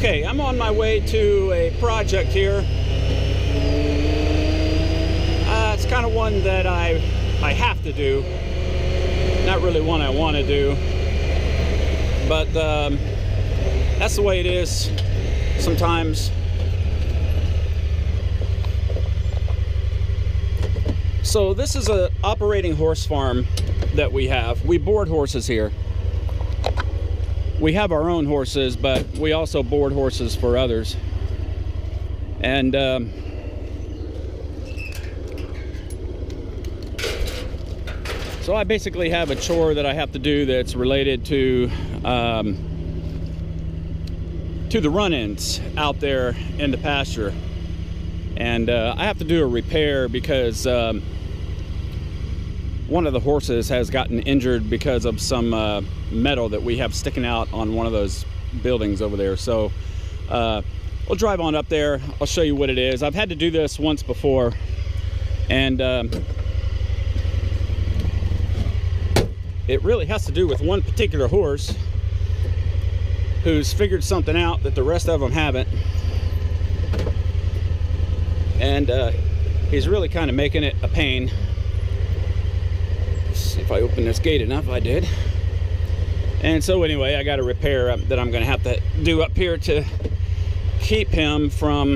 Okay, I'm on my way to a project here. It's kind of one that I have to do. Not really one I want to do. But that's the way it is sometimes. So this is an operating horse farm that we have. We board horses here. We have our own horses, but we also board horses for others. And so I basically have a chore that I have to do that's related to the run-ins out there in the pasture. And I have to do a repair because one of the horses has gotten injured because of some metal that we have sticking out on one of those buildings over there. So we'll drive on up there. I'll show you what it is. I've had to do this once before, and it really has to do with one particular horse who's figured something out that the rest of them haven't. And he's really kind of making it a pain. Let's see if I open this gate enough. I did. And so anyway, I got a repair that I'm going to have to do up here to keep him from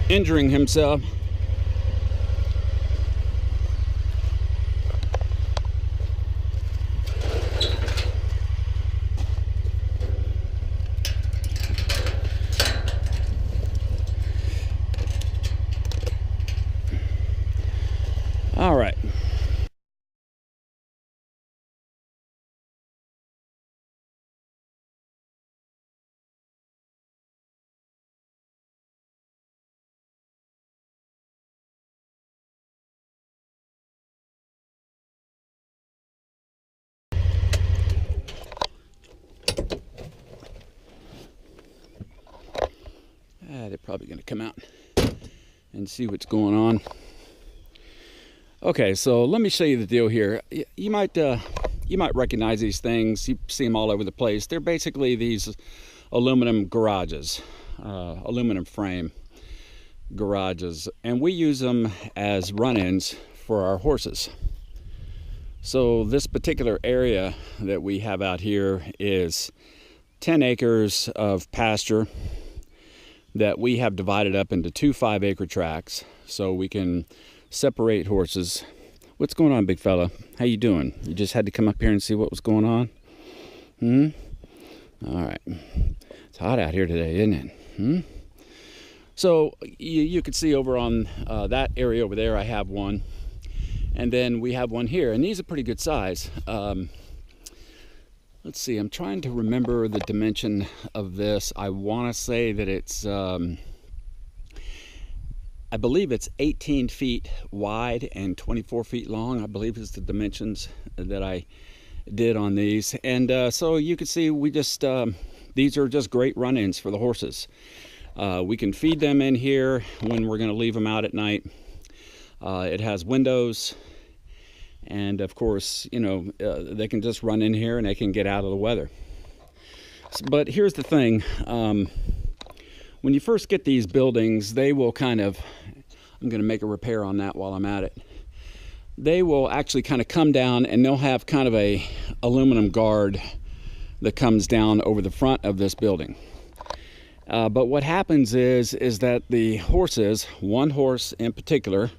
injuring himself. All right. They're probably going to come out and see what's going on. Okay, so let me show you the deal here. You might recognize these things. You see them all over the place. They're basically these aluminum garages, aluminum frame garages, and we use them as run-ins for our horses. So this particular area that we have out here is 10 acres of pasture that we have divided up into two 5-acre tracts so we can separate horses. What's going on, big fella? How you doing? You just had to come up here and see what was going on? All right. It's hot out here today, isn't it? So you can see over on that area over there, I have one. And then we have one here, and these are pretty good size. Let's see, I'm trying to remember the dimension of this. I want to say that it's, I believe it's 18 feet wide and 24 feet long, I believe is the dimensions that I did on these. And so you can see we just, these are just great run-ins for the horses. We can feed them in here when we're going to leave them out at night. It has windows. And of course, you know, they can just run in here and they can get out of the weather. But here's the thing. When you first get these buildings, they will kind of, I'm going to make a repair on that while I'm at it. They will actually kind of come down and they'll have kind of a aluminum guard that comes down over the front of this building. But what happens is that the horses, one horse in particular,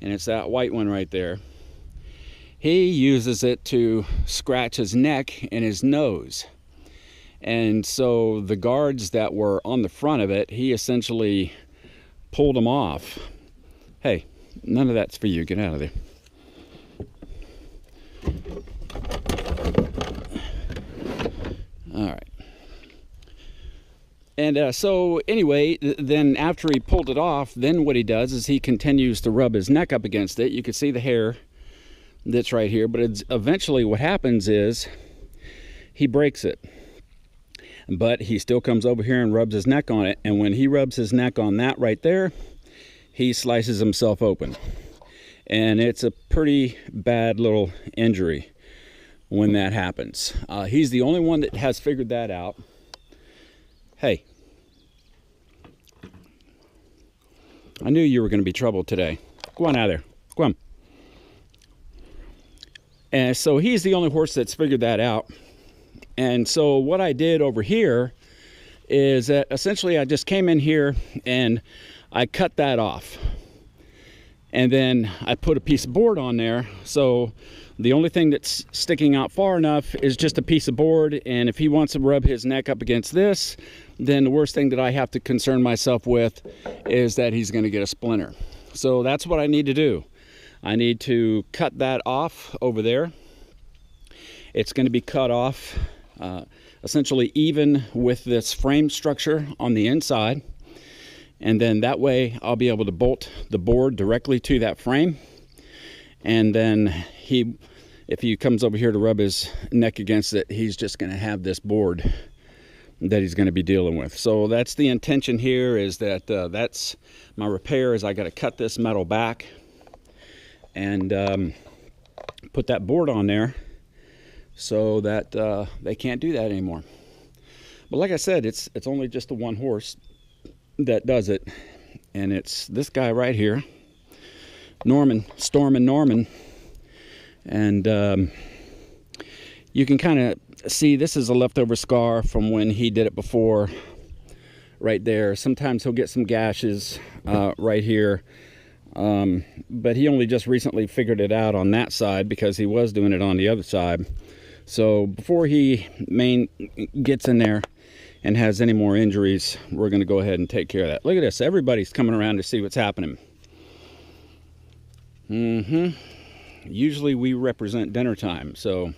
and it's that white one right there, he uses it to scratch his neck and his nose. And so the guards that were on the front of it, he essentially pulled them off. Hey, none of that's for you. Get out of there. All right. And so anyway, then after he pulled it off, then what he does is he continues to rub his neck up against it. You can see the hair that's right here, but it's eventually what happens is he breaks it. But he still comes over here and rubs his neck on it, and when he rubs his neck on that right there, he slices himself open. And it's a pretty bad little injury when that happens. He's the only one that has figured that out. Hey, I knew you were going to be trouble today. Go on out of there. Go on. And so he's the only horse that's figured that out. And so what I did over here is that essentially I just came in here and I cut that off. And then I put a piece of board on there. So the only thing that's sticking out far enough is just a piece of board. And if he wants to rub his neck up against this, then the worst thing that I have to concern myself with is that he's going to get a splinter. So that's what I need to do. I need to cut that off over there. It's going to be cut off essentially even with this frame structure on the inside. And then that way I'll be able to bolt the board directly to that frame. And then if he comes over here to rub his neck against it, he's just going to have this board that he's going to be dealing with. So that's the intention here, is that that's my repair, is I got to cut this metal back and put that board on there so that they can't do that anymore. But like I said, it's only just the one horse that does it, and it's this guy right here, Stormin' Norman. And you can kind of see this is a leftover scar from when he did it before right there. Sometimes he'll get some gashes right here, but he only just recently figured it out on that side because he was doing it on the other side. So before he gets in there and has any more injuries, we're going to go ahead and take care of that. Look at this. Everybody's coming around to see what's happening. Usually we represent dinner time, so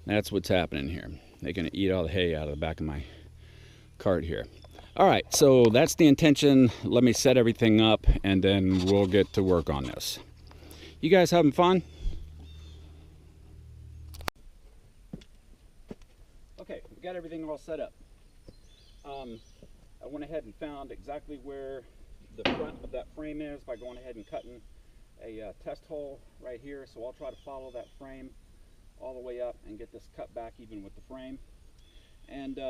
that's what's happening here. They're going to eat all the hay out of the back of my cart here. All right, so that's the intention. Let me set everything up, and then we'll get to work on this. You guys having fun? Okay, we got everything all set up. I went ahead and found exactly where the front of that frame is by going ahead and cutting a test hole right here. So I'll try to follow that frame all the way up and get this cut back even with the frame. And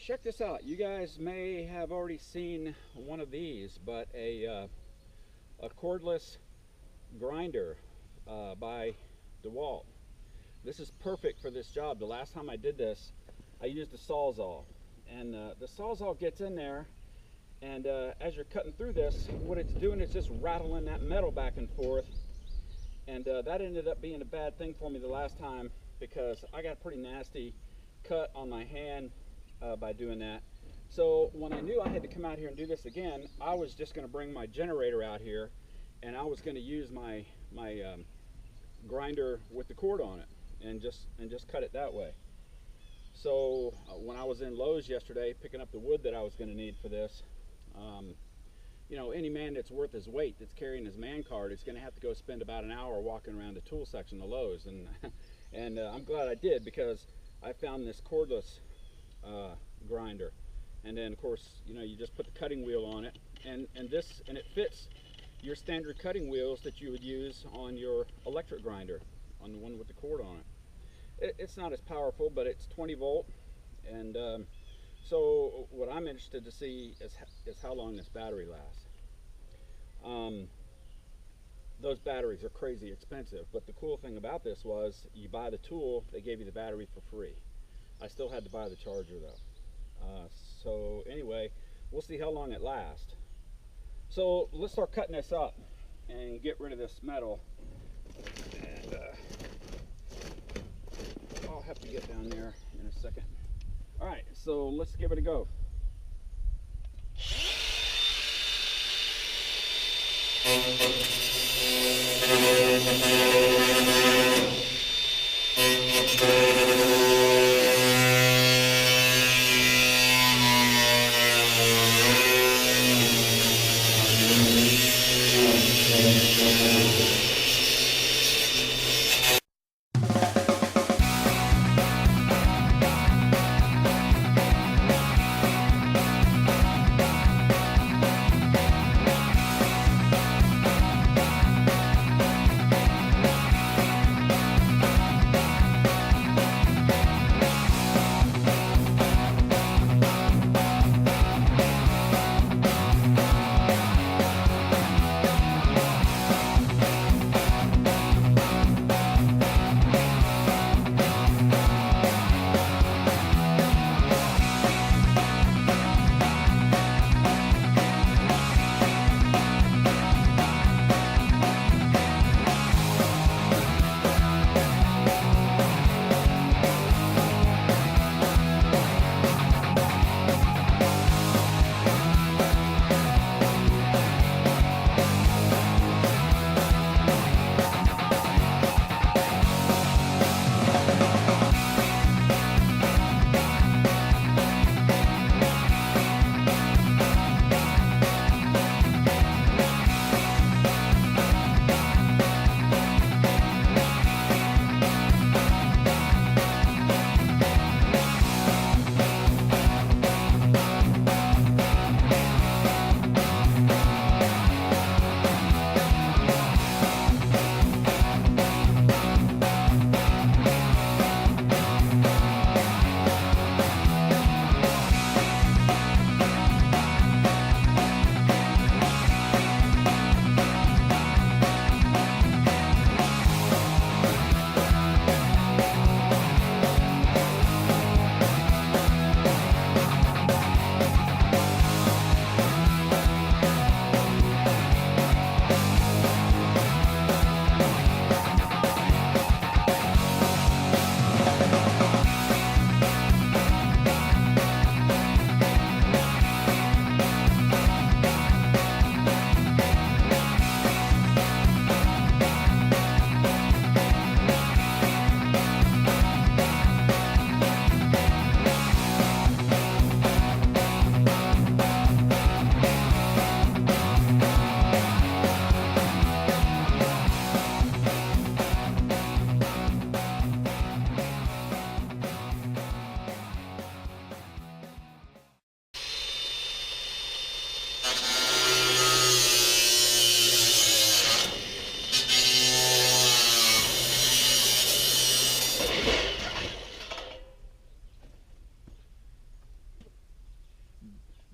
check this out. You guys may have already seen one of these, but a cordless grinder by Dewalt. This is perfect for this job. The last time I did this, I used a Sawzall. And the Sawzall gets in there, and as you're cutting through this, what it's doing is just rattling that metal back and forth. And that ended up being a bad thing for me the last time, because I got a pretty nasty cut on my hand by doing that. So when I knew I had to come out here and do this again, I was just going to bring my generator out here, and I was going to use my grinder with the cord on it, and just cut it that way. So when I was in Lowe's yesterday picking up the wood that I was going to need for this, you know, any man that's worth his weight that's carrying his man cart is going to have to go spend about an hour walking around the tool section of Lowe's. And I'm glad I did, because I found this cordless grinder. And then of course, you know, you just put the cutting wheel on it, and it fits your standard cutting wheels that you would use on your electric grinder, on the one with the cord on it. It's not as powerful, but it's 20 volt, and so what I'm interested to see is how long this battery lasts. Those batteries are crazy expensive, but the cool thing about this was you buy the tool, they gave you the battery for free. I still had to buy the charger though. So anyway, we'll see how long it lasts. So let's start cutting this up and get rid of this metal. And I'll have to get down there in a second. All right, so let's give it a go.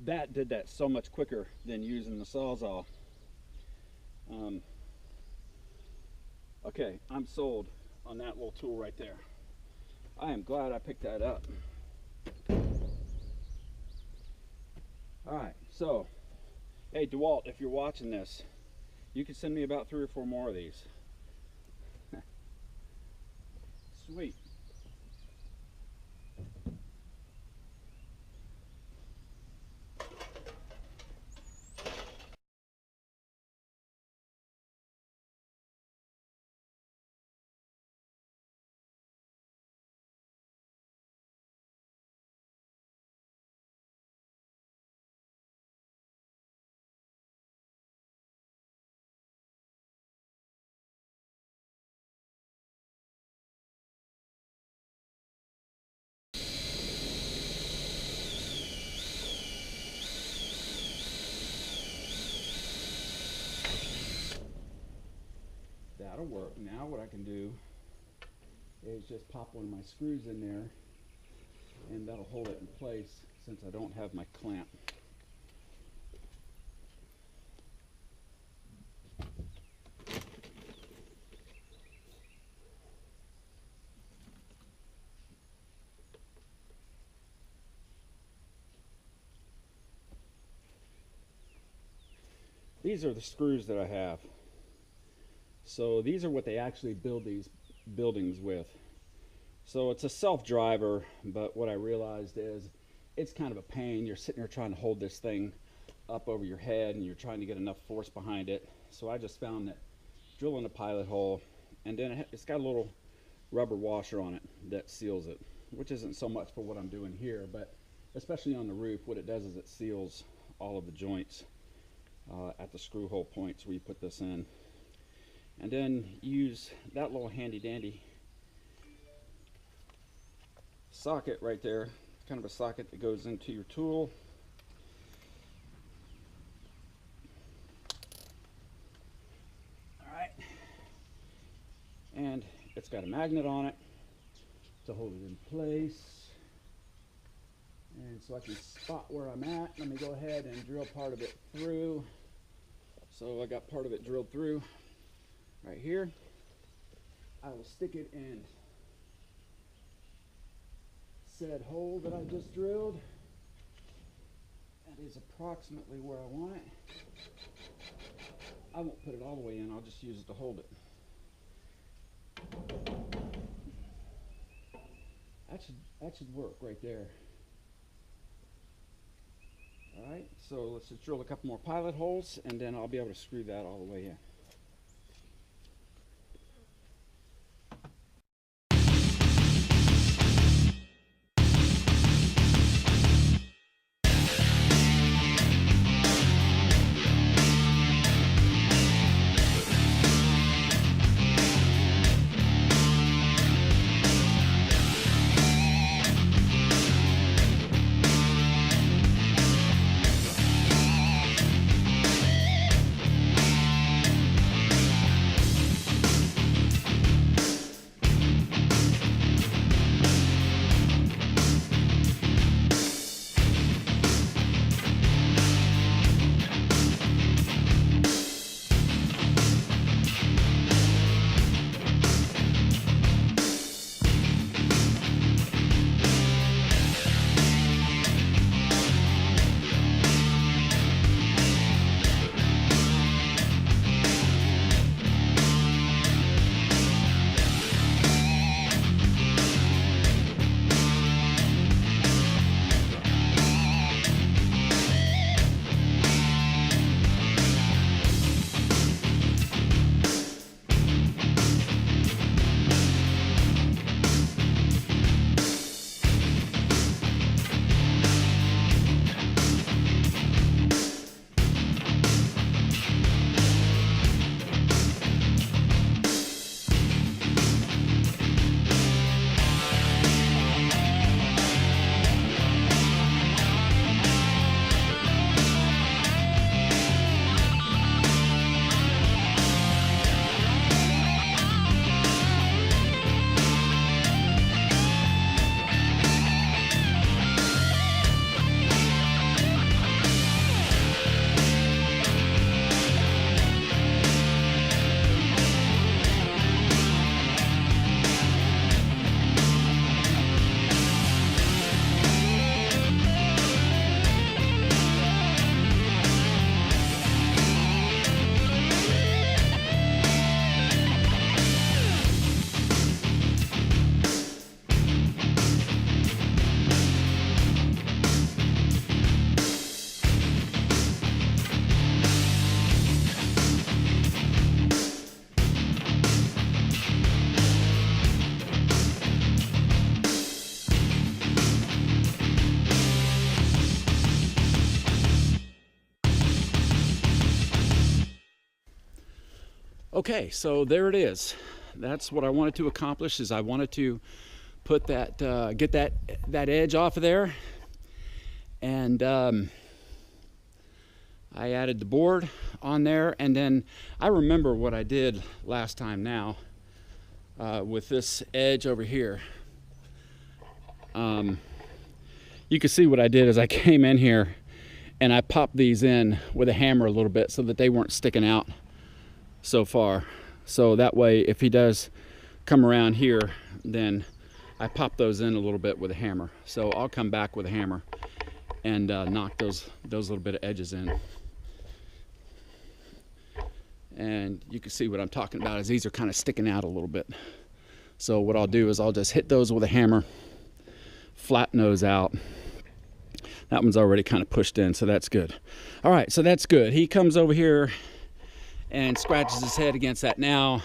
that did that so much quicker than using the Sawzall. Okay, I'm sold on that little tool right there. I am glad I picked that up. Alright, so, hey Dewalt, if you're watching this, you can send me about 3 or 4 more of these. Sweet. That'll work. Now what I can do is just pop one of my screws in there, and that'll hold it in place since I don't have my clamp. These are the screws that I have. So these are what they actually build these buildings with. So it's a self-driver, but what I realized is it's kind of a pain. You're sitting there trying to hold this thing up over your head and you're trying to get enough force behind it. So I just found that drilling a pilot hole, and then it's got a little rubber washer on it that seals it, which isn't so much for what I'm doing here, but especially on the roof, what it does is it seals all of the joints at the screw hole points where you put this in. And then use that little handy dandy socket right there, kind of a socket that goes into your tool. Alright, and it's got a magnet on it to hold it in place. And so I can spot where I'm at. Let me go ahead and drill part of it through. So I got part of it drilled through right here. I will stick it in said hole that I just drilled. That is approximately where I want it. I won't put it all the way in, I'll just use it to hold it. That should work right there. Alright, so let's just drill a couple more pilot holes and then I'll be able to screw that all the way in. Okay, so there it is. That's what I wanted to accomplish, is I wanted to put that, get that edge off of there. And I added the board on there, and then I remember what I did last time now with this edge over here. You can see what I did is I came in here and I popped these in with a hammer a little bit so that they weren't sticking out so far. So that way, if he does come around here, then I pop those in a little bit with a hammer. So I'll come back with a hammer and knock those little bit of edges in. And you can see what I'm talking about is these are kind of sticking out a little bit. So what I'll do is I'll just hit those with a hammer, flatten those out. That one's already kind of pushed in, so that's good. All right, so that's good. He comes over here and scratches his head against that now.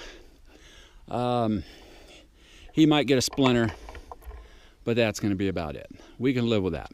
He might get a splinter, but that's going to be about it. We can live with that.